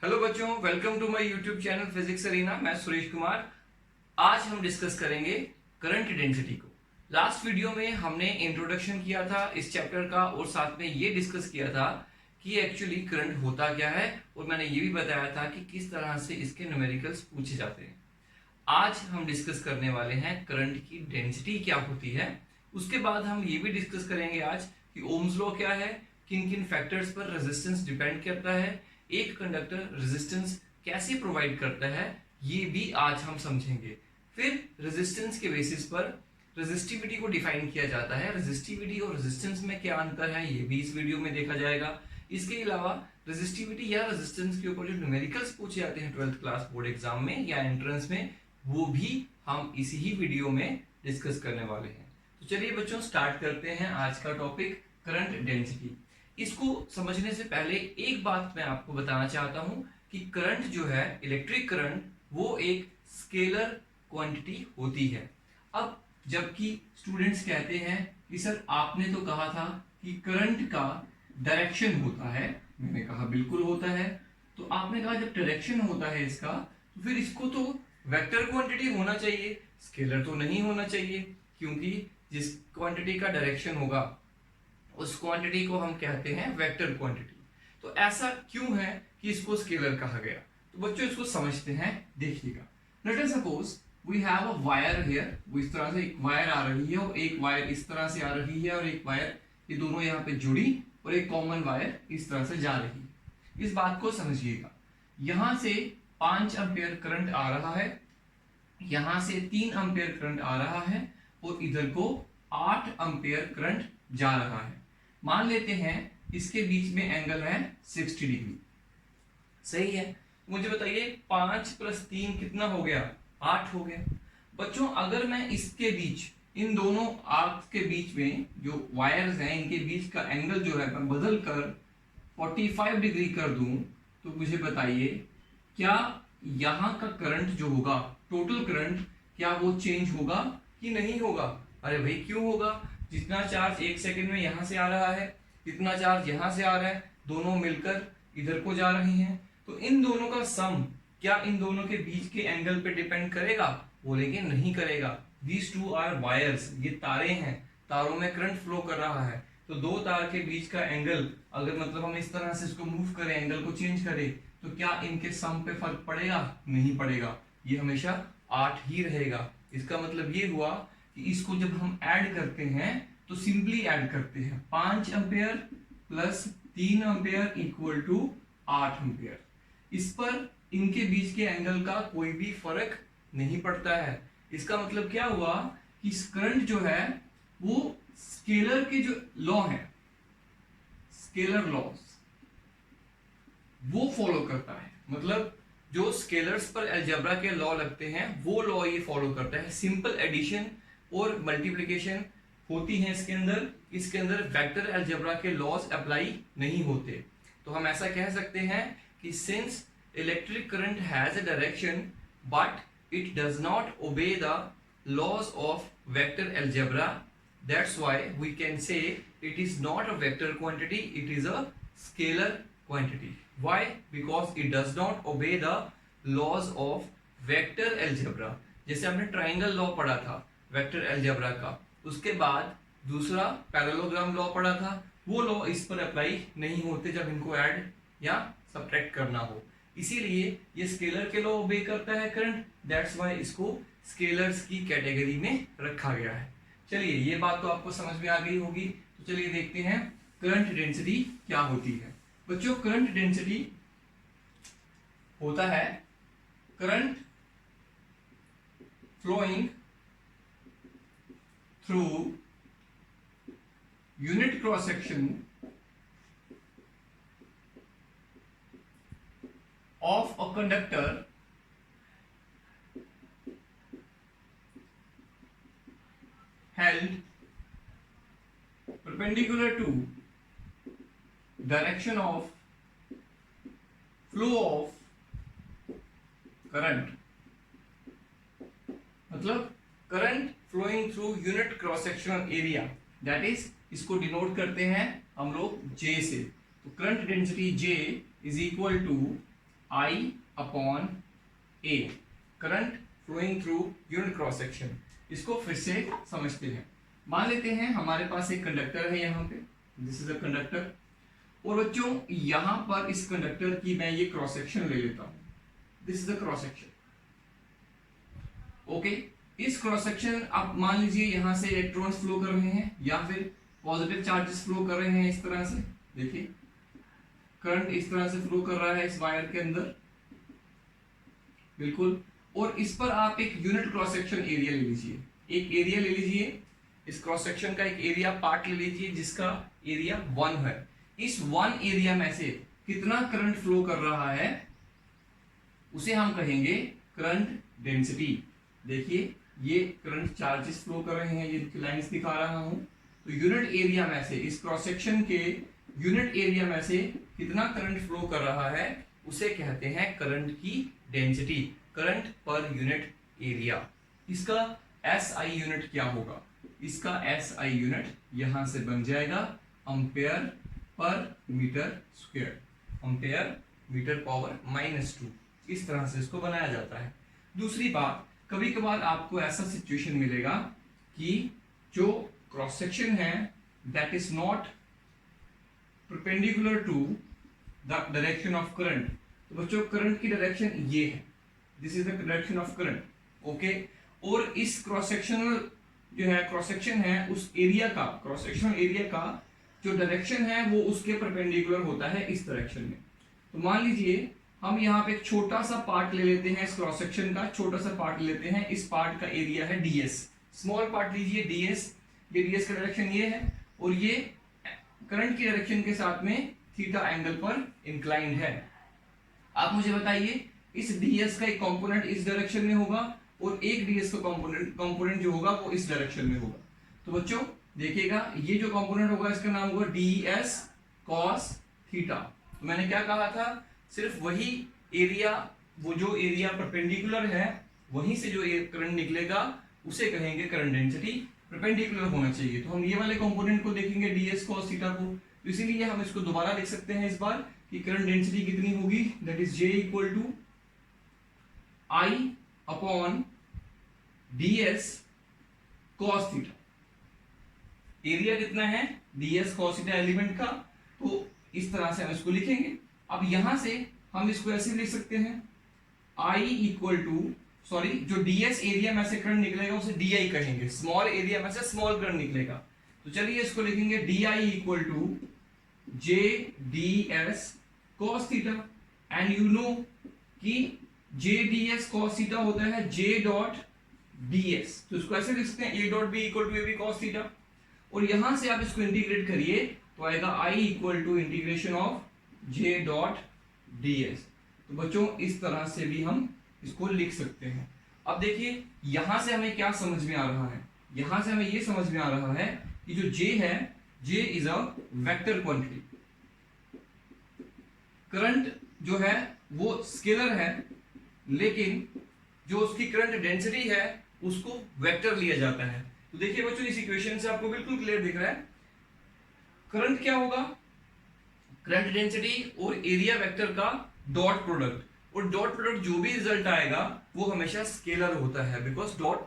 Hello बच्चों, welcome to my YouTube channel Physics Arena. मैं सुरेश कुमार। आज हम डिस्कस करेंगे करंट डेंसिटी को। लास्ट वीडियो में हमने इंट्रोडक्शन किया था इस चैप्टर का और साथ में ये डिस्कस किया था कि एक्चुअली करंट होता क्या है, और मैंने ये भी बताया था कि किस तरह से इसके न्यूमेरिकल्स पूछे जाते हैं। आज हम डिस्कस करने वाले हैं करंट की डेंसिटी क्या होती है। उसके बाद हम ये भी डिस्कस करेंगे आज कि ओम्स लॉ क्या है, किन किन फैक्टर्स पर रेजिस्टेंस डिपेंड करता है, एक कंडक्टर रेजिस्टेंस कैसे प्रोवाइड करता है, ये भी आज हम समझेंगे। फिर रेजिस्टेंस के बेसिस पर रेजिस्टिविटी को डिफाइन किया जाता है। रेजिस्टिविटी और रेजिस्टेंस में क्या अंतर है, ये भी इस वीडियो में देखा जाएगा। इसके अलावा रेजिस्टिविटी या रेजिस्टेंस के ऊपर जो न्यूमेरिकल्स पूछे जाते हैं 12th क्लास बोर्ड एग्जाम में या एंट्रेंस में, वो भी हम इसी ही वीडियो में डिस्कस करने वाले हैं। तो चलिए बच्चों, स्टार्ट करते हैं आज का टॉपिक करंट डेंसिटी। इसको समझने से पहले एक बात मैं आपको बताना चाहता हूं कि करंट जो है, इलेक्ट्रिक करंट, वो एक स्केलर क्वांटिटी होती है। अब जबकि स्टूडेंट्स कहते हैं कि सर आपने तो कहा था कि करंट का डायरेक्शन होता है, मैंने कहा बिल्कुल होता है। तो आपने कहा जब डायरेक्शन होता है इसका, तो फिर इसको तो वेक्टर क्वांटिटी होना चाहिए, स्केलर तो नहीं होना चाहिए, क्योंकि जिस क्वांटिटी का डायरेक्शन होगा उस क्वांटिटी को हम कहते हैं वेक्टर क्वांटिटी। तो ऐसा क्यों है कि इसको स्केलर कहा गया? तो बच्चों इसको समझते हैं, देखिएगा। Let us suppose we have a wire here. वो इस तरह से एक वायर आ रही है और एक वायर इस तरह से आ रही है और एक वायर, ये दोनों यहाँ पे जुड़ी और एक कॉमन वायर इस तरह से जा रही है। इस बात को समझिएगा। यहां से 5 एम्पियर करंट आ रहा है, यहां से 3 एम्पियर करंट आ रहा है और इधर को 8 एम्पियर करंट जा रहा है। मान लेते हैं इसके बीच में एंगल है 60 डिग्री। सही है? मुझे बताइए 5 + 3 कितना हो गया? 8 हो गया। बच्चों अगर मैं इसके बीच, इन दोनों आर्क्स के बीच में जो वायर्स हैं इनके बीच का एंगल जो है मैं बदल कर 45 डिग्री कर दूं, तो मुझे बताइए क्या यहां का करंट जो होगा, टोटल करंट, क्या वो चेंज होगा कि नहीं होगा? अरे भाई क्यों होगा? जितना चार्ज 1 सेकंड में यहां से आ रहा है, जितना चार्ज यहां से आ रहा है, दोनों मिलकर इधर को जा रही हैं। तो इन दोनों का सम क्या इन दोनों के बीच के एंगल पे डिपेंड करेगा? बोलेंगे नहीं करेगा। दीज टू आर वायर्स, ये तारे हैं, तारों में करंट फ्लो कर रहा है। तो दो तार के बीच का एंगल अगर मतलब हम इस तरह से इसको मूव करें, एंगल को चेंज करें, तो क्या इनके सम पे फर्क पड़ेगा? नहीं पड़ेगा। ये हमेशा 8 ही रहेगा। इसका मतलब ये हुआ कि इसको जब हम ऐड करते हैं तो सिंपली ऐड करते हैं 5 ampere plus 3 ampere equal to 8 ampere. इस पर इनके बीच के एंगल का कोई भी फर्क नहीं पड़ता है। इसका मतलब क्या हुआ कि करंट जो है वो स्केलर के जो लॉ है, स्केलर लॉज, वो फॉलो करता है। मतलब जो स्केलर्स पर अलजेब्रा के लॉ लगते हैं वो लॉ ये फॉलो करता है। सिंपल एडिशन और मल्टीप्लिकेशन होती है इसके अंदर। इसके अंदर वेक्टर अलजेब्रा के लॉज अप्लाई नहीं होते। तो हम ऐसा कह सकते हैं कि since electric current has a direction but it does not obey the laws of vector algebra, that's why we can say it is not a vector quantity, it is a scalar quantity. Why? Because it does not obey the laws of vector algebra. जैसे हमने triangle law पढ़ा था vector algebra का, उसके बाद दूसरा parallelogram law पढ़ा था, वो लॉ इस पर अप्लाई नहीं होते जब इनको ऐड या सब्ट्रैक्ट करना हो। इसीलिए ये स्केलर के लॉ ओबे करता है करंट, दैट्स व्हाई इसको स्केलर्स की कैटेगरी में रखा गया है। चलिए ये बात तो आपको समझ में आ गई होगी। तो चलिए देखते हैं करंट डेंसिटी क्या होती है। बच्चों करंट डेंसिटी होता है current flowing through unit cross section of a conductor held perpendicular to direction of flow of current। मतलब current flowing through unit cross sectional area, that is इसको डिनोट करते हैं हम लोग J से। तो current density J is equal to I upon A, current flowing through unit cross section. इसको फिर से समझते हैं। मान लेते हैं हमारे पास एक कंडक्टर है यहाँ पे, दिस इज अ कंडक्टर, और बच्चों यहाँ पर इस कंडक्टर की मैं ये क्रॉस सेक्शन ले लेता हूँ, this is a cross section. Okay, इस क्रॉस सेक्शन आप मान लीजिए यहाँ से इलेक्ट्रॉन्स फ्लो कर रहे हैं या फिर पॉजिटिव चार्जेस फ्लो कर रहे हैं इस तरह से। देखिए करंट इस तरह से फ्लो कर रहा है इस वायर के अंदर, बिल्कुल। और इस पर आप एक यूनिट क्रॉस सेक्शन एरिया ले लीजिए, एक एरिया ले लीजिए, इस क्रॉस सेक्शन का एक एरिया पार्ट ले लीजिए जिसका एरिया 1 है। इस 1 एरिया में से कितना करंट फ्लो कर रहा है उसे हम कहेंगे करंट डेंसिटी। देखिए ये करंट चार्जेस फ्लो कर रहे हैं, ये लाइंस दिखा रहा हूं। तो यूनिट एरिया में से, इस क्रॉस सेक्शन के यूनिट एरिया में से कितना करंट फ्लो कर रहा है उसे कहते हैं करंट की density, current per unit area. इसका एसआई यूनिट क्या होगा? इसका एसआई यूनिट यहां से बन जाएगा एम्पेयर पर metre square, ampere metre power -2। इस तरह से इसको बनाया जाता है। दूसरी बात, कभी कभार आपको ऐसा सिचुएशन मिलेगा कि जो क्रॉस सेक्शन है that is not perpendicular to the direction of current. तो बच्चों करंट की डायरेक्शन ये है, this is the direction of current, okay. और इस क्रॉस सेक्शनल जो है क्रॉस सेक्शन है उस एरिया का, क्रॉस सेक्शनल एरिया का जो डायरेक्शन है वो उसके परपेंडिकुलर होता है इस डायरेक्शन में। तो मान लीजिए हम यहाँ पे एक छोटा सा पार्ट ले लेते हैं, इस क्रॉस सेक्शन का छोटा सा पार्ट लेते हैं, इस पार्ट का एरिया है ds, स्मॉल पार्ट लीजिए ds, ये ds का डायरेक्शन ये है और ये करंट की डायरेक्शन के साथ में थीटा एंगल पर इंक्लाइंड है। आप मुझे बताइए इस ds का एक कंपोनेंट इस डायरेक्शन में होगा और एक ds का कंपोनेंट जो होगा वो इस डायरेक्शन में होगा। तो बच्चों देखिएगा ये जो कंपोनेंट होगा इसका नाम होगा ds cos थीटा। तो मैंने क्या कहा था, सिर्फ वही एरिया, वो जो एरिया परपेंडिकुलर है वहीं से जो करंट निकलेगा उसे कहेंगे करंट डेंसिटी, परपेंडिकुलर होना चाहिए। तो हम ये वाले कंपोनेंट को देखेंगे ds cos थीटा को, तो इसीलिए हम इसको दोबारा लिख सकते हैं इस बार कि करंट डेंसिटी कितनी होगी, that is J equal to I upon ds cos theta. Area कितना है ds cos थीटा एलिमेंट का, तो इस तरह से हम इसको लिखेंगे। अब यहां से हम इसको ऐसे लिख सकते हैं I इक्वल टू, सॉरी जो ds एरिया में से करंट निकलेगा उसे di कहेंगे, स्मॉल एरिया में से स्मॉल करंट निकलेगा। तो चलिए इसको लिखेंगे di equal to j ds cos theta, and you know कि j ds cos थीटा होता है j डॉट ds, तो इसको ऐसे लिख सकते हैं a dot b equal to ab cos theta. और यहां से आप इसको इंटीग्रेट करिए तो आएगा I equal to integration of j dot ds। तो बच्चों इस तरह से भी हम इसको लिख सकते हैं। अब देखिए यहां से हमें क्या समझ में आ रहा है, यहां से हमें यह समझ में आ रहा है कि जो j है, j is a vector quantity. Current जो है वो स्केलर है, लेकिन जो उसकी करंट डेंसिटी है उसको वेक्टर लिया जाता है। तो देखिए बच्चों इस इक्वेशन से आपको बिल्कुल क्लियर दिख रहा है करंट क्या होगा, करंट डेंसिटी और एरिया वेक्टर का डॉट प्रोडक्ट, और डॉट प्रोडक्ट जो भी रिजल्ट आएगा वो हमेशा स्केलर होता है, because dot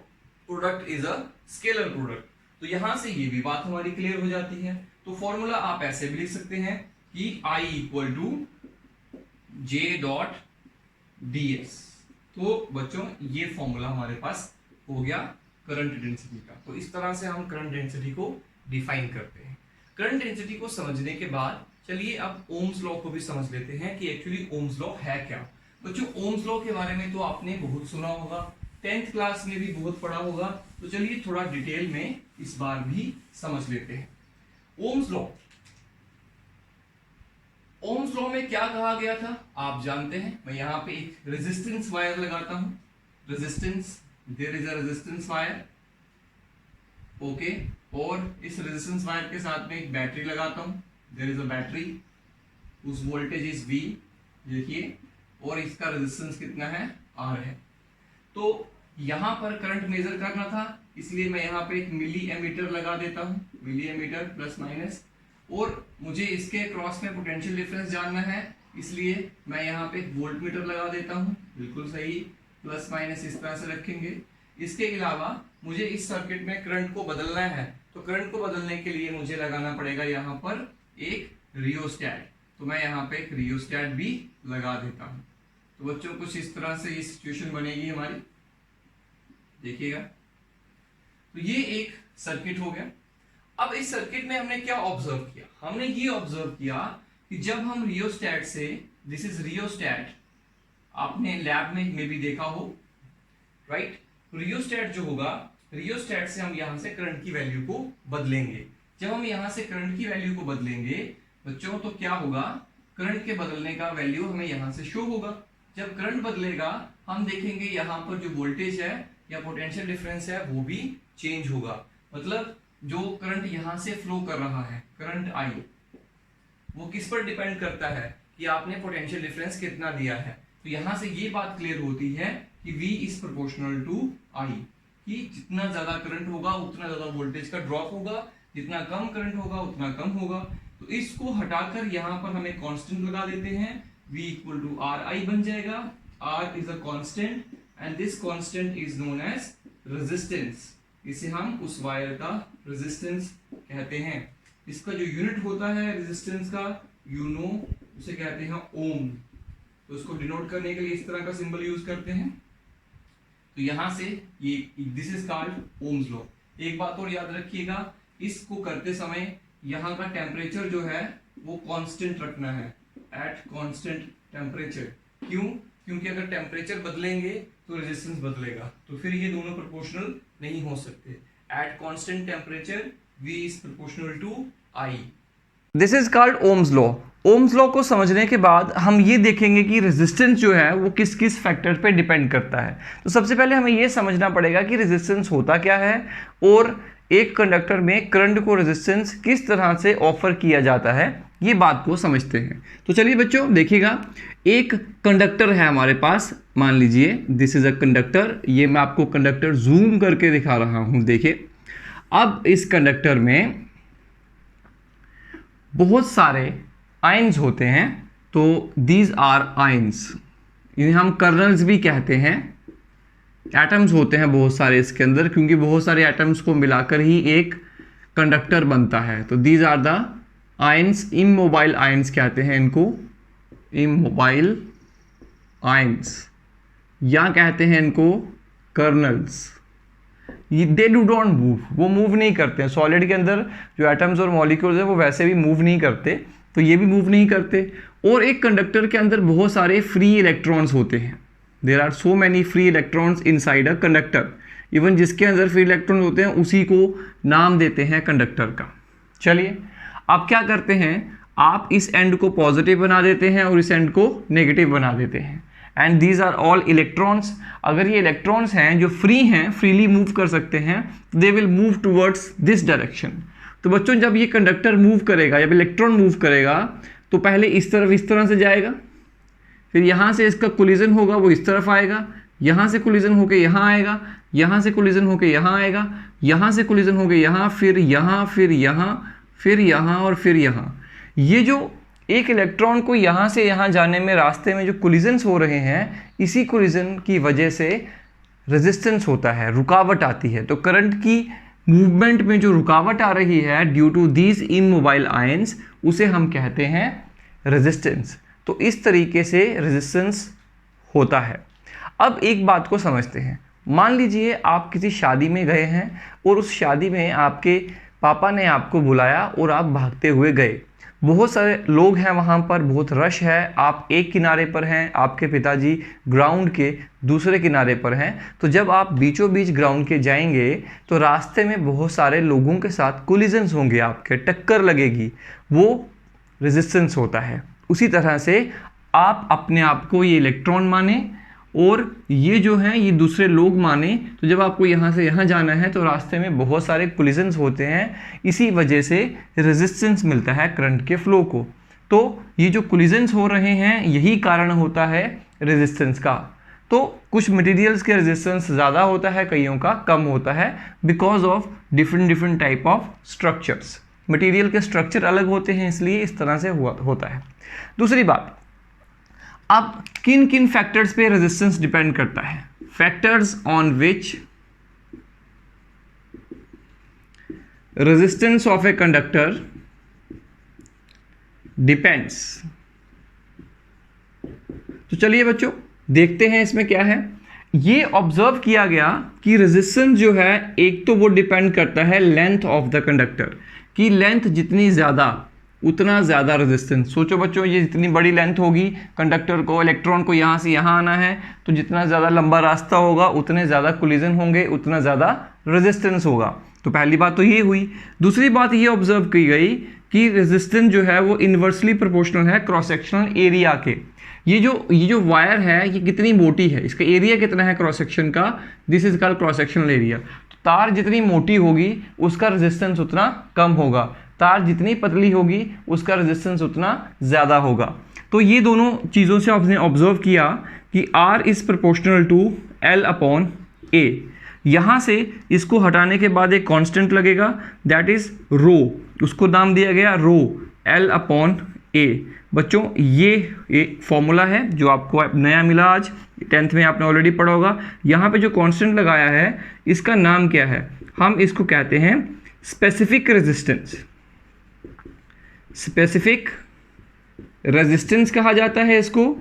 product is a scalar product. तो यहां से ये भी बात हमारी क्लियर हो जाती है। तो फॉर्मूला आप ऐसे भी लिख सकते हैं कि I equal to j dot ds। तो बच्चों ये फॉर्मूला हमारे पास हो गया करंट डेंसिटी का। तो इस तरह से हम करंट डेंसिटी को डिफाइन करते हैं। करंट डेंसिटी को समझने के बाद चलिए अब ओम्स लॉ को भी समझ लेते हैं कि एक्चुअली ओम्स लॉ है क्या। बच्चों ओम्स लॉ के बारे में तो आपने बहुत सुना होगा, 10th क्लास में भी बहुत पढ़ा होगा। तो चलिए थोड़ा डिटेल में इस बार भी समझ लेते हैं। ओम्स लॉ, ओम्स लॉ में क्या कहा गया था आप जानते हैं। मैं यहाँ पे एक रेजिस्टेंस वायर लगाता हूं, resistance, there is a resistance wire, okay. और इस रेजिस्टेंस वायर के साथ में एक बैटरी लगाता हूं, देयर इज अ बैटरी, उस वोल्टेज इज V, देखिए, और इसका रेजिस्टेंस कितना है R है। तो यहां पर करंट मेजर करना था, इसलिए मैं यहाँ पे एक मिली एमीटर लगा देता हूं, मिली एमीटर प्लस माइनस, और मुझे इसके क्रॉस में पोटेंशियल डिफरेंस जानना है, इसलिए मैं यहाँ पे वोल्ट मीटर लगा देता हूँ, बिल्कुल सही, प्लस माइनस इस तरह से रखेंगे। इसके अलावा मुझे इस सर्किट में करंट को बदलना है, तो करंट को बदलने के लिए मुझे लगाना पड़ेगा यहाँ पर एक रियोस्टैट, तो मैं यहाँ पे एक रियोस्टैट भी लगा देता हूँ। तो बच्चों कुछ इस तरह से ये सिचुएशन बनेगी हमारी, देखिएगा। तो ये एक सर्किट हो गया। अब इस सर्किट में हमने क्या ऑब्जर्व किया, हमने ये ऑब्जर्व किया कि जब हम रियोस्टैट से, दिस इज रियोस्टैट, आपने लैब में भी देखा हो, राइट। रियोस्टैट जो होगा, रियोस्टैट से हम यहां से करंट की वैल्यू को बदलेंगे। जब हम यहां से करंट की वैल्यू को बदलेंगे बच्चों, तो क्या होगा, करंट के बदलने का वैल्यू हमें यहां से शो होगा। जब करंट बदलेगा हम देखेंगे यहाँ पर जो वोल्टेज है या पोटेंशियल डिफरेंस है वो भी चेंज होगा। मतलब जो करंट यहां से फ्लो कर रहा है, करंट आई, वो किस पर डिपेंड करता है कि आपने पोटेंशियल डिफरेंस कितना दिया है। तो यहां से ये बात क्लियर होती है कि V is proportional to I, कि जितना ज्यादा करंट होगा उतना ज्यादा वोल्टेज का ड्रॉप होगा, जितना कम करंट होगा उतना कम होगा। तो इसको हटाकर यहाँ पर हम एक कांस्टेंट लगा देते हैं, V इक्वल टू RI बन जाएगा। R is a constant and this constant is known as resistance. इसे हम उस वायर का रेजिस्टेंस कहते हैं। इसका जो यूनिट होता है रेजिस्टेंस का, यू नो, उसे कहते हैं ओम। तो उसको डिनोट करने के लिए इस तरह का सिंबल यूज करते हैं। तो यहां से ये this is called Ohm's law. एक बात और याद रखिएगा, इसको करते समय यहाँ का टेम्परेचर जो है वो कांस्टेंट रखना है, एट कांस्टेंट टेम्परेचर। क्यों? क्योंकि अगर टेम्परेचर बदलेंगे तो रेजिस्टेंस बदलेगा, तो फिर ये दोनों प्रोपोर्शनल नहीं हो सकते। At constant temperature V is proportional to I। This is called Ohm's law. Ohm's law को समझने के बाद हम ये देखेंगे कि रेजिस्टेंस जो है वो किस किस फैक्टर पे डिपेंड करता है। तो सबसे पहले हमें ये समझना पड़ेगा कि रेजिस्टेंस होता क्या है और एक कंडक्टर में करंट को रेजिस्टेंस किस तरह से ऑफर किया जाता है, ये बात को समझते हैं। तो चलिए बच्चों देखिएगा, एक कंडक्टर है हमारे पास, मान लीजिए दिस इज अ कंडक्टर। ये मैं आपको कंडक्टर जूम करके दिखा रहा हूँ, देखिए। अब इस कंडक्टर में बहुत सारे आयंस होते हैं, तो दीज आर आयंस, इन्हें हम कर्नल्स भी कहते हैं। एटम्स होते हैं बहुत सारे इसके अंदर, क्योंकि बहुत सारे एटम्स को मिलाकर ही एक कंडक्टर बनता है। तो these are the ions, immobile ions कहते हैं इनको, इमोबाइल आयंस, या कहते हैं इनको kernels. They do don't move, वो मूव नहीं करते हैं। सॉलिड के अंदर जो एटम्स और मॉलिक्यूल्स हैं वो वैसे भी मूव नहीं करते, तो ये भी मूव नहीं करते। और एक कंडक्टर के अंदर बहुत सारे फ्री इलेक्ट्रॉन्स होते हैं। There are so many free electrons inside a conductor. Even जिसके अंदर फ्री इलेक्ट्रॉन्स होते हैं उसी को नाम देते हैं कंडक्टर का। चलिए आप क्या करते हैं, आप इस एंड को पॉजिटिव बना देते हैं और इस एंड को नेगेटिव बना देते हैं। And these are all electrons. अगर ये इलेक्ट्रॉन्स हैं जो फ्री हैं, फ्रीली मूव कर सकते हैं, they will move towards this direction. तो बच्चों जब ये कंडक्टर मूव करेगा, जब इलेक्ट्रॉन मूव करेगा, तो पहले इस तरह से जाएगा, फिर यहाँ से इसका कोलिजन होगा, वो इस तरफ आएगा, यहाँ से कोलिजन होके यहाँ आएगा, यहाँ से कोलिजन होके यहाँ आएगा, यहाँ से कोलिजन होके यहाँ, फिर यहाँ, फिर यहाँ, फिर यहाँ और फिर यहाँ। ये जो एक इलेक्ट्रॉन को यहाँ से यहाँ जाने में रास्ते में जो कोलिजन्स हो रहे हैं, इसी कोलिजन की वजह से रेजिस्टेंस होता है, रुकावट आती है। तो करंट की मूवमेंट में जो रुकावट आ रही है due to these immobile ions, उसे हम कहते हैं रेजिस्टेंस। तो इस तरीके से रेजिस्टेंस होता है। अब एक बात को समझते हैं, मान लीजिए आप किसी शादी में गए हैं और उस शादी में आपके पापा ने आपको बुलाया और आप भागते हुए गए। बहुत सारे लोग हैं वहाँ पर, बहुत रश है, आप एक किनारे पर हैं, आपके पिताजी ग्राउंड के दूसरे किनारे पर हैं। तो जब आप बीचों बीच ग्राउंड के जाएंगे तो रास्ते में बहुत सारे लोगों के साथ कोलिजन्स होंगे, आपके टक्कर लगेगी, वो रेजिस्टेंस होता है। उसी तरह से आप अपने आप को ये इलेक्ट्रॉन माने और ये जो हैं ये दूसरे लोग माने। तो जब आपको यहाँ से यहाँ जाना है तो रास्ते में बहुत सारे कोलिजन्स होते हैं, इसी वजह से रेजिस्टेंस मिलता है करंट के फ्लो को। तो ये जो कोलिजन्स हो रहे हैं यही कारण होता है रेजिस्टेंस का। तो कुछ मटेरियल्स के रेजिस्टेंस ज़्यादा होता है, कईयों का कम होता है, because of different type of structures. Material के स्ट्रक्चर अलग होते हैं, इसलिए इस तरह से होता है। दूसरी बात, अब किन किन फैक्टर्स पे रेजिस्टेंस डिपेंड करता है? Factors on which resistance of a conductor depends. तो चलिए बच्चों देखते हैं इसमें क्या है। ये ऑब्जर्व किया गया कि रेजिस्टेंस जो है एक तो वो डिपेंड करता है लेंथ ऑफ द कंडक्टर, कि लेंथ जितनी ज़्यादा उतना ज़्यादा रेजिस्टेंस। सोचो बच्चों, ये जितनी बड़ी लेंथ होगी कंडक्टर को, इलेक्ट्रॉन को यहाँ से यहाँ आना है, तो जितना ज़्यादा लंबा रास्ता होगा उतने ज़्यादा कोलिजन होंगे, उतना ज़्यादा रेजिस्टेंस होगा। तो पहली बात तो ये हुई। दूसरी बात ये ऑब्जर्व की गई कि रेजिस्टेंस जो है वो इन्वर्सली प्रोपोर्शनल है क्रॉस सेक्शनल एरिया के। ये जो वायर है ये कितनी मोटी है, इसका एरिया कितना है क्रॉस सेक्शन का, this is called cross sectional area. तो तार जितनी मोटी होगी उसका रेजिस्टेंस उतना कम होगा, तार जितनी पतली होगी उसका रेजिस्टेंस उतना ज़्यादा होगा। तो ये दोनों चीज़ों से आपने ऑब्जर्व किया कि R is proportional to L/A। यहाँ से इसको हटाने के बाद एक कांस्टेंट लगेगा, दैट इज़ रो, उसको नाम दिया गया रो, L/A। बच्चों ये एक फॉर्मूला है जो आपको नया मिला आज, 10th में आपने ऑलरेडी पढ़ा होगा। यहाँ पे जो कांस्टेंट लगाया है इसका नाम क्या है? हम इसको कहते हैं स्पेसिफिक रेजिस्टेंस। स्पेसिफिक रेजिस्टेंस कहा जाता है इसको,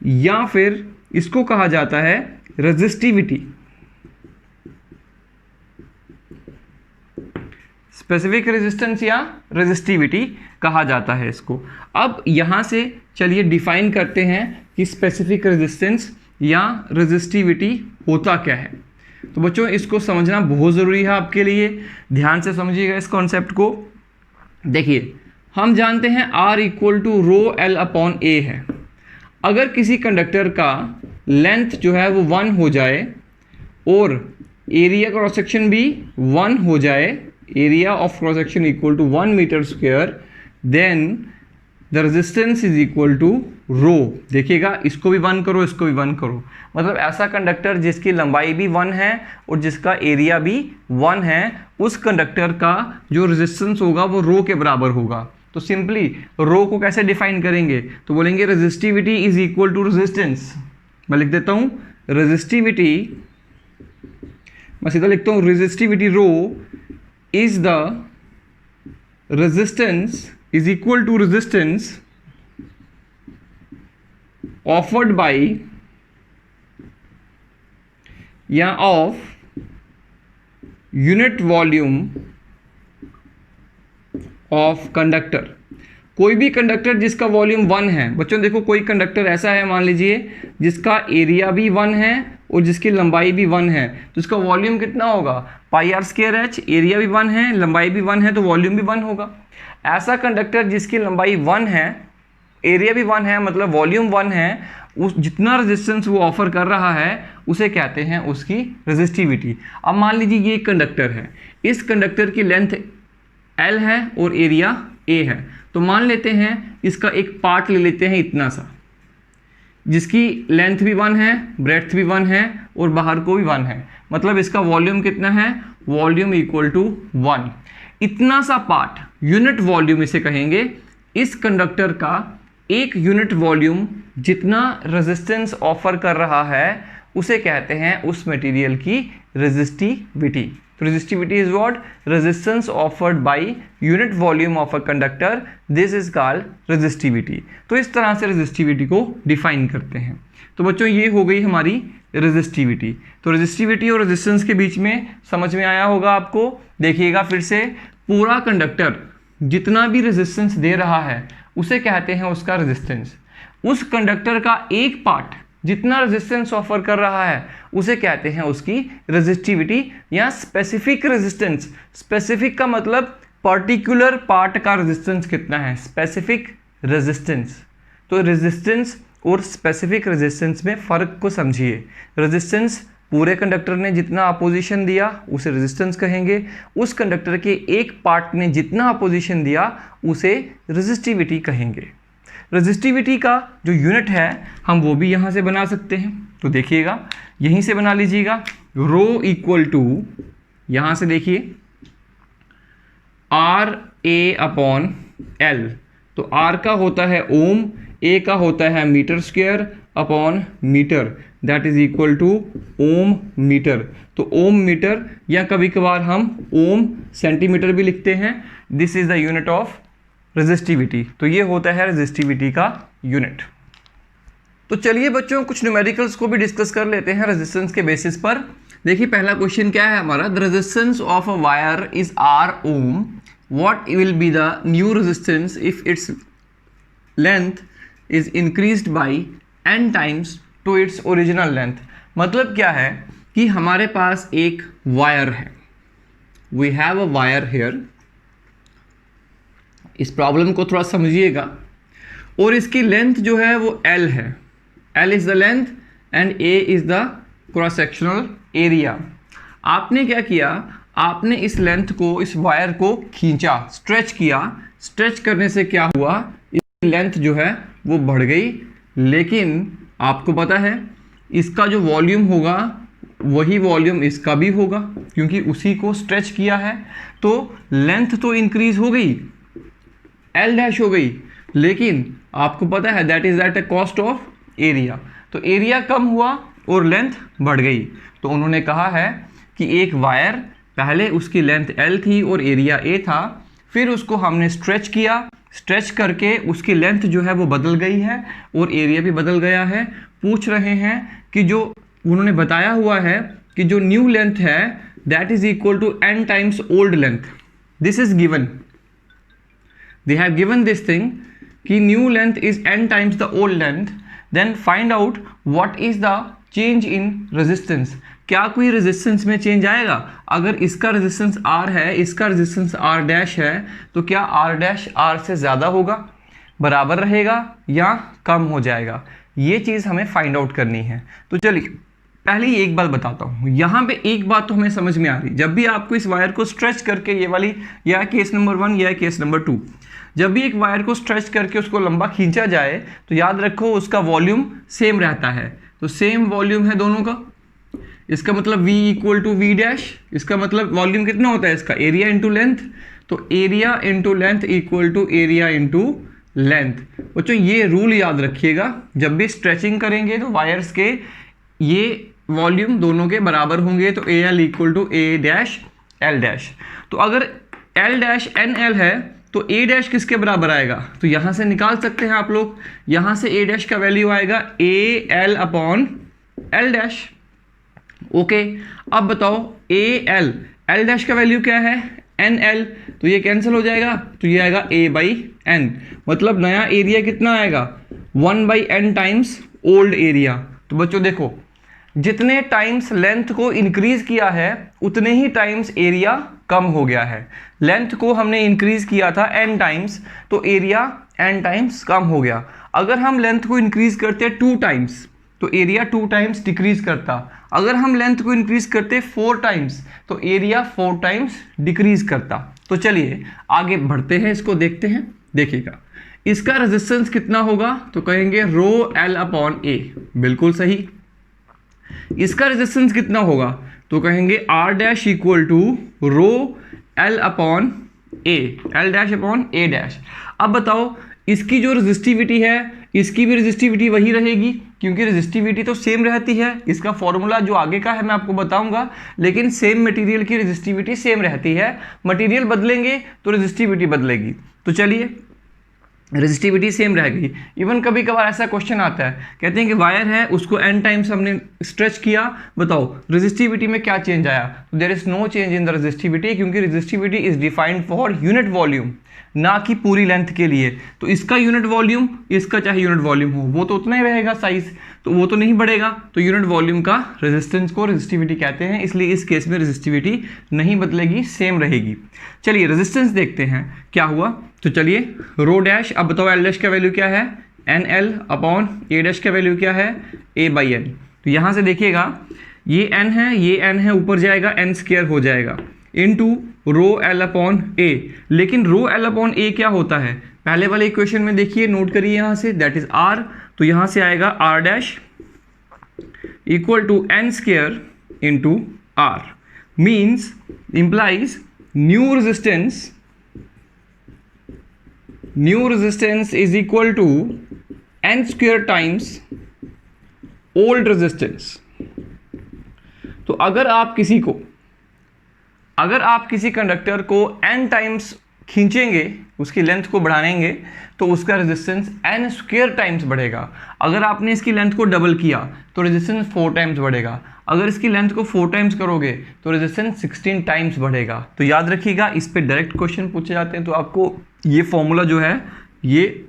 या फिर इसको कहा जाता है रेजिस्टिविटी। स्पेसिफिक रेजिस्टेंस या रेजिस्टिविटी कहा जाता है इसको। अब यहाँ से चलिए डिफाइन करते हैं कि स्पेसिफिक रेजिस्टेंस या रेजिस्टिविटी होता क्या है। तो बच्चों इसको समझना बहुत ज़रूरी है आपके लिए, ध्यान से समझिएगा इस कॉन्सेप्ट को। देखिए हम जानते हैं R equal to row L/A है। अगर किसी कंडक्टर का लेंथ जो है वो 1 हो जाए और एरिया क्रॉस सेक्शन भी 1 हो जाए, area of cross section equal to 1 metre square, then the resistance is equal to rho. देखिएगा इसको भी 1 करो, इसको भी 1 करो, मतलब ऐसा कंडक्टर जिसकी लंबाई भी 1 है और जिसका एरिया भी 1 है, उस कंडक्टर का जो रेजिस्टेंस होगा वो रो के बराबर होगा। तो सिंपली रो को कैसे डिफाइन करेंगे? तो बोलेंगे resistivity is equal to resistance. मैं लिख देता हूँ रेजिस्टिविटी, मैं सीधा लिखता हूँ resistivity rho is the resistance is equal to resistance offered by या of unit volume of conductor। कोई भी कंडक्टर जिसका वॉल्यूम 1 है, बच्चों देखो कोई कंडक्टर ऐसा है मान लीजिए जिसका एरिया भी 1 है और जिसकी लंबाई भी 1 है, तो इसका वॉल्यूम कितना होगा? πr²h। एरिया भी 1 है, लंबाई भी 1 है, तो वॉल्यूम भी 1 होगा। ऐसा कंडक्टर जिसकी लंबाई 1 है, एरिया भी 1 है, मतलब वॉल्यूम 1 है, उस जितना रेजिस्टेंस वो ऑफर कर रहा है उसे कहते हैं उसकी रेजिस्टिविटी। अब मान लीजिए ये एक कंडक्टर है, इस कंडक्टर की लेंथ L है और एरिया A है। तो मान लेते हैं इसका एक पार्ट ले लेते हैं इतना सा, जिसकी लेंथ भी 1 है, ब्रेड्थ भी 1 है और बाहर को भी 1 है, मतलब इसका वॉल्यूम कितना है? Volume equal to 1। इतना सा पार्ट, यूनिट वॉल्यूम इसे कहेंगे। इस कंडक्टर का एक यूनिट वॉल्यूम जितना रेजिस्टेंस ऑफर कर रहा है उसे कहते हैं उस मटेरियल की रेजिस्टिविटी। तो resistivity is what? Resistance offered by unit volume of a conductor, this is called resistivity. तो इस तरह से रेजिस्टिविटी को डिफाइन करते हैं। तो बच्चों ये हो गई हमारी रेजिस्टिविटी। तो रेजिस्टिविटी और रेजिस्टेंस के बीच में समझ में आया होगा आपको। देखिएगा फिर से, पूरा कंडक्टर जितना भी रेजिस्टेंस दे रहा है उसे कहते हैं उसका रेजिस्टेंस। उस कंडक्टर का एक पार्ट जितना रेजिस्टेंस ऑफर कर रहा है उसे कहते हैं उसकी रेजिस्टिविटी या स्पेसिफिक रेजिस्टेंस। स्पेसिफिक का मतलब पर्टिकुलर पार्ट का रेजिस्टेंस कितना है, स्पेसिफिक रेजिस्टेंस। तो रेजिस्टेंस और स्पेसिफिक रेजिस्टेंस में फ़र्क को समझिए। रेजिस्टेंस पूरे कंडक्टर ने जितना अपोजिशन दिया उसे रेजिस्टेंस कहेंगे, उस कंडक्टर के एक पार्ट ने जितना अपोजिशन दिया उसे रेजिस्टिविटी कहेंगे। रेजिस्टिविटी का जो यूनिट है हम वो भी यहाँ से बना सकते हैं। तो देखिएगा यहीं से बना लीजिएगा, रो इक्वल टू, यहाँ से देखिए RA/L। तो R का होता है ओम, ए का होता है metre square upon metre, that is equal to ohm metre. तो ओम मीटर या कभी कभार हम ओम सेंटीमीटर भी लिखते हैं। This is the unit of resistivity. तो ये होता है रेजिस्टिविटी का यूनिट। तो चलिए बच्चों कुछ न्यूमेरिकल्स को भी डिस्कस कर लेते हैं रेजिस्टेंस के बेसिस पर। देखिए पहला क्वेश्चन क्या है हमारा, the resistance of a wire is R ohm, what will be the new resistance if its length is increased by n times to its original length. मतलब क्या है कि हमारे पास एक वायर है, we have a wire here. इस problem को थोड़ा समझिएगा। और इसकी लेंथ जो है वो L है, L is the length and A is the cross sectional area. आपने क्या किया, आपने इस लेंथ को, इस वायर को खींचा, स्ट्रेच किया। स्ट्रेच करने से क्या हुआ, इसकी लेंथ जो है वो बढ़ गई। लेकिन आपको पता है इसका जो वॉल्यूम होगा वही वॉल्यूम इसका भी होगा, क्योंकि उसी को स्ट्रेच किया है। तो लेंथ तो इंक्रीज हो गई, L डैश हो गई, लेकिन आपको पता है that is at a cost of area. तो एरिया कम हुआ और लेंथ बढ़ गई। तो उन्होंने कहा है कि एक वायर पहले उसकी लेंथ L थी और एरिया A था, फिर उसको हमने स्ट्रेच किया, स्ट्रेच करके उसकी लेंथ जो है वो बदल गई है और एरिया भी बदल गया है। पूछ रहे हैं कि जो उन्होंने बताया हुआ है कि जो न्यू लेंथ है that is equal to n times old length. This is given, they have given this thing कि new length is n times the old length, then find out what is the change in resistance। क्या कोई resistance में change आएगा? अगर इसका resistance R है, इसका resistance R dash है, तो क्या R डैश R से ज़्यादा होगा, बराबर रहेगा या कम हो जाएगा? ये चीज़ हमें फाइंड आउट करनी है। तो चलिए पहले ही एक बात बताता हूँ। यहाँ पे एक बात तो हमें समझ में आ रही, जब भी आपको इस वायर को स्ट्रेच करके, ये वाली या केस नंबर 1 या केस नंबर 2, जब भी एक वायर को स्ट्रेच करके उसको लंबा खींचा जाए तो याद रखो उसका वॉल्यूम सेम रहता है। तो सेम वॉल्यूम है दोनों का, इसका मतलब V equal to V dash. इसका मतलब वॉल्यूम कितना होता है इसका, एरिया इंटू लेंथ। तो area into length equal to area into length. बच्चों ये रूल याद रखिएगा, जब भी स्ट्रेचिंग करेंगे तो वायर्स के ये वॉल्यूम दोनों के बराबर होंगे। तो AL equal to A dash L dash. तो अगर L डैश NL है तो A डैश किसके बराबर आएगा? तो यहाँ से निकाल सकते हैं आप लोग, यहाँ से A डैश का वैल्यू आएगा AL upon L dash. Okay, अब बताओ AL, L डैश का वैल्यू क्या है? NL। तो ये कैंसिल हो जाएगा, तो ये आएगा A बाई N। मतलब नया एरिया कितना आएगा? 1 by N times old area. तो बच्चों देखो, जितने टाइम्स लेंथ को इंक्रीज किया है उतने ही टाइम्स एरिया कम हो गया है। लेंथ को हमने इंक्रीज किया था n टाइम्स, तो एरिया n टाइम्स कम हो गया। अगर हम लेंथ को इंक्रीज करते 2 टाइम्स तो एरिया 2 टाइम्स डिक्रीज करता। अगर हम लेंथ को इंक्रीज करते 4 टाइम्स तो एरिया 4 टाइम्स डिक्रीज करता। तो चलिए आगे बढ़ते हैं, इसको देखते हैं। देखिएगा इसका रेजिस्टेंस कितना होगा, तो कहेंगे रो L अपॉन A। बिल्कुल सही। इसका रेजिस्टेंस कितना होगा, तो कहेंगे R dash equal to rho L upon A, L dash upon A dash. अब बताओ इसकी जो रेजिस्टिविटी है इसकी भी रेजिस्टिविटी वही रहेगी, क्योंकि रेजिस्टिविटी तो सेम रहती है। इसका फॉर्मूला जो आगे का है मैं आपको बताऊंगा, लेकिन सेम मटेरियल की रेजिस्टिविटी सेम रहती है। मटेरियल बदलेंगे तो रेजिस्टिविटी बदलेगी। तो चलिए रेजिस्टिविटी सेम रह गई। इवन कभी कभार ऐसा क्वेश्चन आता है, कहते हैं कि वायर है उसको n टाइम्स हमने स्ट्रेच किया, बताओ रेजिस्टिविटी में क्या चेंज आया? तो there is no change in the resistivity, क्योंकि resistivity is defined for unit volume, ना कि पूरी लेंथ के लिए। तो इसका यूनिट वॉल्यूम, इसका चाहे यूनिट वॉल्यूम हो, वो तो उतना ही रहेगा साइज, तो वो तो नहीं बढ़ेगा। तो यूनिट वॉल्यूम का रेजिस्टेंस को रेजिस्टिविटी कहते हैं, इसलिए इस केस में रेजिस्टिविटी नहीं बदलेगी, सेम रहेगी। चलिए रेजिस्टेंस देखते हैं क्या हुआ। तो चलिए रो डैश, अब बताओ L डैश का वैल्यू क्या है? NL अपॉन A डैश का वैल्यू क्या है? A by N। तो यहाँ से देखिएगा ये N है, ये N है, ऊपर जाएगा N स्क्वायर हो जाएगा into rho L upon A। लेकिन रो L अपॉन A क्या होता है? पहले वाले इक्वेशन में देखिए, नोट करिए यहाँ से, दैट इज R। तो यहाँ से आएगा R dash equal to N square into R, means implies new resistance is equal to n square times old resistance. तो अगर आप किसी कंडक्टर को n टाइम्स खींचेंगे, उसकी लेंथ को बढ़ाएंगे, तो उसका रेजिस्टेंस n स्क्वायर टाइम्स बढ़ेगा। अगर आपने इसकी लेंथ को डबल किया तो रेजिस्टेंस 4 टाइम्स बढ़ेगा। अगर इसकी लेंथ को 4 टाइम्स करोगे तो रेजिस्टेंस 16 टाइम्स बढ़ेगा। तो याद रखिएगा, इस पे डायरेक्ट क्वेश्चन पूछे जाते हैं, तो आपको ये फॉर्मूला जो है ये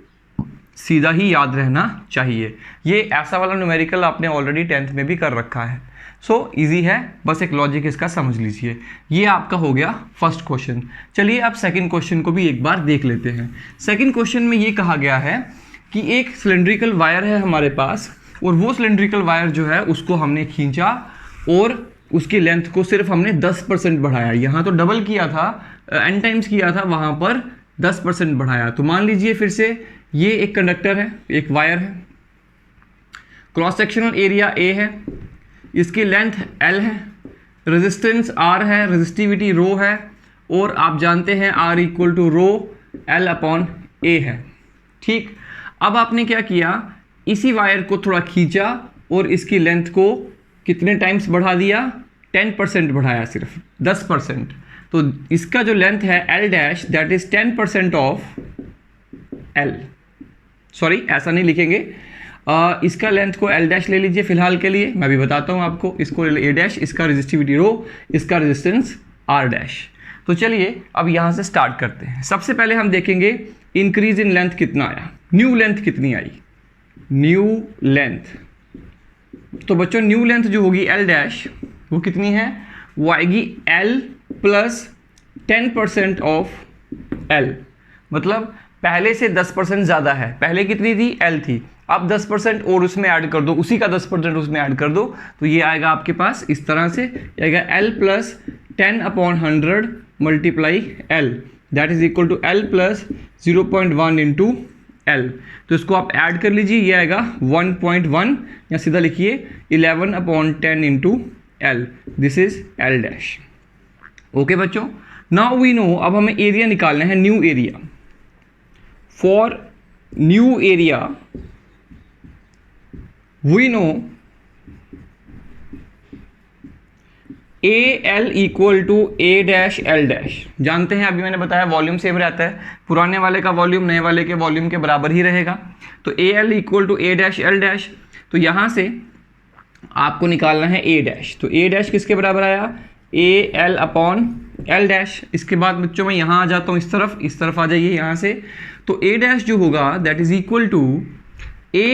सीधा ही याद रहना चाहिए। ये ऐसा वाला न्यूमेरिकल आपने ऑलरेडी 10th में भी कर रखा है, सो इजी है, बस एक लॉजिक इसका समझ लीजिए। ये आपका हो गया फर्स्ट क्वेश्चन। चलिए अब सेकंड क्वेश्चन को भी एक बार देख लेते हैं। सेकंड क्वेश्चन में ये कहा गया है कि एक सिलेंड्रिकल वायर है हमारे पास, और वो सिलेंड्रिकल वायर जो है उसको हमने खींचा और उसकी लेंथ को सिर्फ हमने 10% बढ़ाया। यहाँ तो डबल किया था, n टाइम्स किया था, वहाँ पर 10% बढ़ाया। तो मान लीजिए फिर से ये एक कंडक्टर है, एक वायर है, क्रॉस सेक्शनल एरिया A है, इसकी लेंथ L है, रेजिस्टेंस R है, रेजिस्टिविटी रो है, और आप जानते हैं R equal to rho L upon A है। ठीक, अब आपने क्या किया, इसी वायर को थोड़ा खींचा और इसकी लेंथ को कितने टाइम्स बढ़ा दिया, 10% बढ़ाया, सिर्फ 10%। तो इसका जो लेंथ है L dash, that is 10% of L, sorry ऐसा नहीं लिखेंगे, इसका लेंथ को L डैश ले लीजिए फिलहाल के लिए, मैं भी बताता हूँ आपको। इसको A डैश, इसका रेजिस्टिविटी रो, इसका रेजिस्टेंस R डैश। तो चलिए अब यहाँ से स्टार्ट करते हैं। सबसे पहले हम देखेंगे इंक्रीज इन लेंथ कितना आया, न्यू लेंथ कितनी आई, न्यू लेंथ। तो बच्चों न्यू लेंथ जो होगी L डैश, वो कितनी है, वो आएगी L प्लस 10% ऑफ L। मतलब पहले से 10% ज़्यादा है, पहले कितनी थी, L थी, अब 10% और उसमें ऐड कर दो, उसी का 10% उसमें ऐड कर दो, तो ये आएगा आपके पास इस तरह से, आएगा L plus 10/100 multiply L, that is equal to L plus 0.1 into L। तो इसको आप ऐड कर लीजिए, ये आएगा 1.1, या सीधा लिखिए 11/10 into L, this is L dash. Okay बच्चों, नाउ वी नो, अब हमें एरिया निकालना है, new area. For new area we know AL equal to A dash L dash. जानते हैं, अभी मैंने बताया वॉल्यूम सेम रहता है, पुराने वाले का वॉल्यूम नए वाले के वॉल्यूम के बराबर ही रहेगा। तो AL equal to A dash L dash. तो यहाँ से आपको निकालना है A डैश। तो A डैश किसके बराबर आया, AL अपॉन L डैश। इसके बाद बच्चों मैं यहाँ आ जाता हूँ, इस तरफ आ जाइए यहाँ से। तो A डैश जो होगा that is equal to A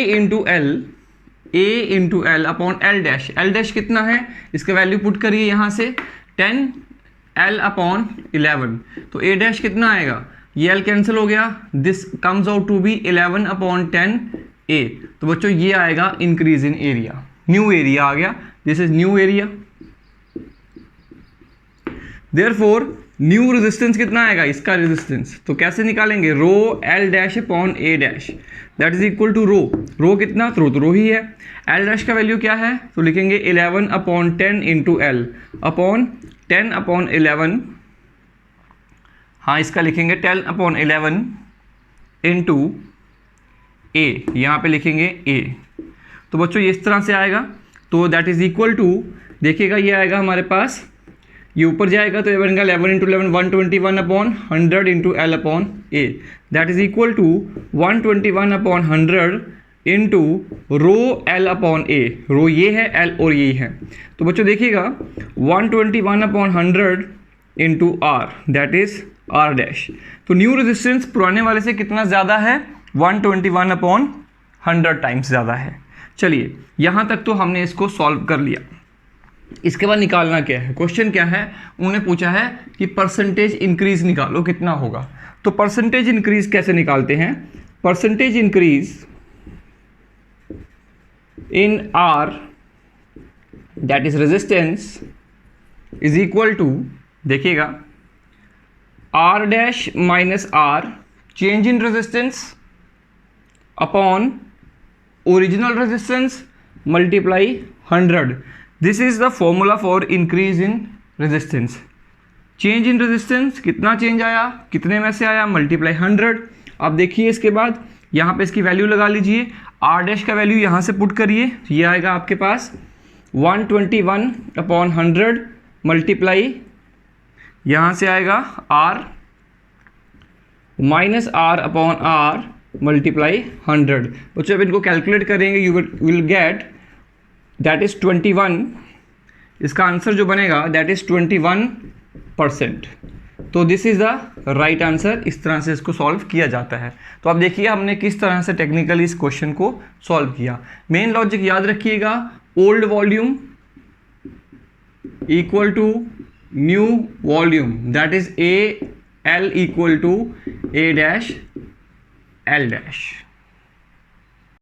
into L upon L dash. L dash कितना है, इसका वैल्यू पुट करिए यहाँ से, 10 L अपॉन 11। तो A डैश कितना आएगा, ये L कैंसिल हो गया, this comes out to be 11/10 A। तो बच्चों ये आएगा increase in area, new area आ गया, this is new area. Therefore new resistance कितना आएगा, इसका रेजिस्टेंस, तो कैसे निकालेंगे, rho L dash upon A dash, that is equal to rho कितना, तो रो ही है। L डैश का वैल्यू क्या है, तो लिखेंगे 11/10 इंटू L अपॉन 10/11, हाँ इसका लिखेंगे 10/11 इंटू A, यहाँ पे लिखेंगे A। तो बच्चों ये इस तरह से आएगा, तो दैट इज इक्वल टू, देखिएगा ये आएगा हमारे पास, ये ऊपर जाएगा तो ये बनेगा 11 into 11 121/100 into L upon A, that is equal to 121/100 into rho L upon A। Rho ये है, L और ये है। तो बच्चों देखिएगा 121/100 into R, that is R dash. तो न्यू रेजिस्टेंस पुराने वाले से कितना ज़्यादा है, 121/100 टाइम्स ज़्यादा है। चलिए यहाँ तक तो हमने इसको सॉल्व कर लिया। इसके बाद निकालना क्या है, क्वेश्चन क्या है, उन्होंने पूछा है कि परसेंटेज इंक्रीज निकालो कितना होगा। तो परसेंटेज इंक्रीज कैसे निकालते हैं, percentage increase in R that is resistance is equal to, देखिएगा R dash minus R, change in resistance upon original resistance multiply 100। This is the formula for increase in resistance. Change in resistance कितना change आया, कितने में से आया, multiply 100। अब देखिए इसके बाद यहाँ पे इसकी वैल्यू लगा लीजिए, आर डैश का वैल्यू यहाँ से पुट करिए, ये आएगा आपके पास 121/100 मल्टीप्लाई, यहाँ से आएगा आर माइनस r/r मल्टीप्लाई 100। बच्चों अब इनको कैलकुलेट करेंगे, you will get that is 21, इसका आंसर जो बनेगा दैट इज 21%। तो this is the right answer. इस तरह से इसको सॉल्व किया जाता है। तो अब देखिए हमने किस तरह से टेक्निकली इस क्वेश्चन को सॉल्व किया। मेन लॉजिक याद रखिएगा, old volume equal to new volume, that is A L equal to A dash L dash.